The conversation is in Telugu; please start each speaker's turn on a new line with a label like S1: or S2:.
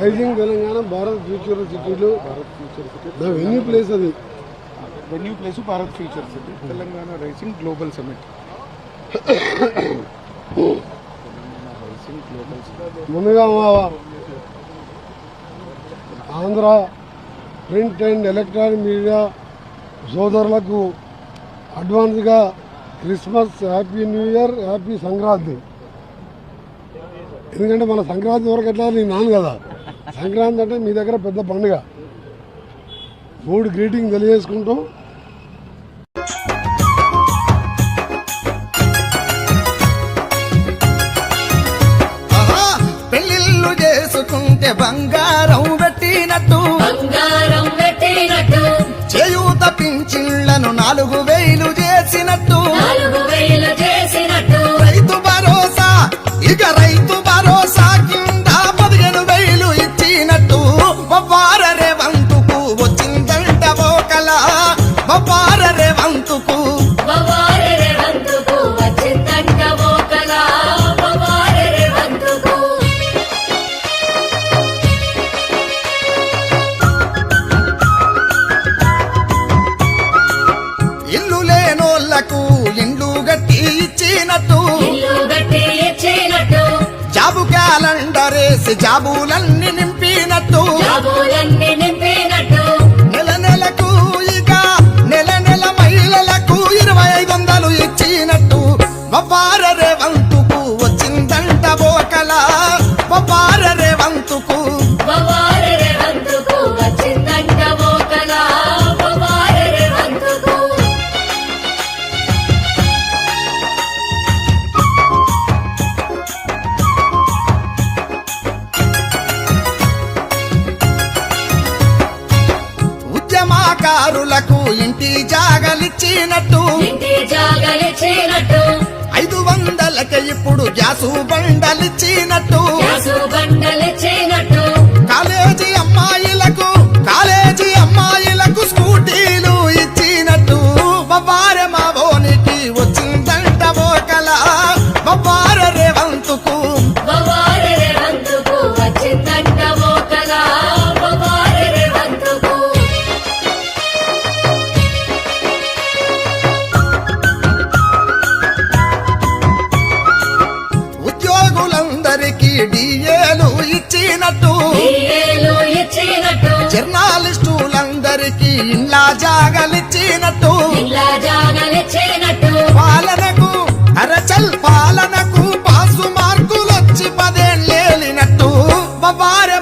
S1: రైజింగ్ తెలంగాణ భారత్ ఫ్యూచర్ సిటీలు వెన్యూ ప్లేస్ అది
S2: venue place Bharat future city Telangana rising global summit.
S1: ముందుగా Andhra print and electronic media సోదరులకు అడ్వాన్స్గా Christmas, happy new year, happy Sankranti. ఎందుకంటే మన సంక్రాంతి వరకు ఎట్లా నేను నాను కదా, సంక్రాంతి అంటే మీ దగ్గర పెద్ద పండుగ. 3 గ్రీటింగ్ తెలియజేసుకుంటూ
S3: పెళ్ళిళ్ళు చేసుకుంటే బంగారం పెట్టినట్టు చేయూత పింఛన్లను 4000 చేసినట్టు రైతు భరోసా ఇక రైతు భరోసా కింద 15,000 ఇచ్చినట్టు బొబ్బారరే వంతుకు వచ్చిందంట ఓకల బొబ్బారరే వంతుకు ఇల్లు లేనోళ్లకు ఇండ్లు గట్టి ఇచ్చినట్టు జాబు క్యాలెండర్ వేసి జాబులన్నీ నింపినట్టు నెల నెలకు ఇక నెల నెల మహిళలకు 2,500 ఇచ్చినట్టు బొబ్బారరే వంతుకు వచ్చిందంట ఓకల బొబ్బారరే వంతుకు ఉద్యమకారులకు ఇంటి జాగలిచ్చినట్టు 500కి ఇప్పుడు గ్యాసు బండలిచ్చినట్టు కాలేజీ అమ్మాయిలకు స్కూటీలు ఇచ్చినట్టు బొబ్బారె మా బోనికి వచ్చిందంట ఓకల బొబ్బారరే వంతుకు ఉద్యోగులందరికీ డిఏలు ఇచ్చినట్టు జర్నలిస్టులందరికీ ఇండ్ల జాగలిచ్చినట్టు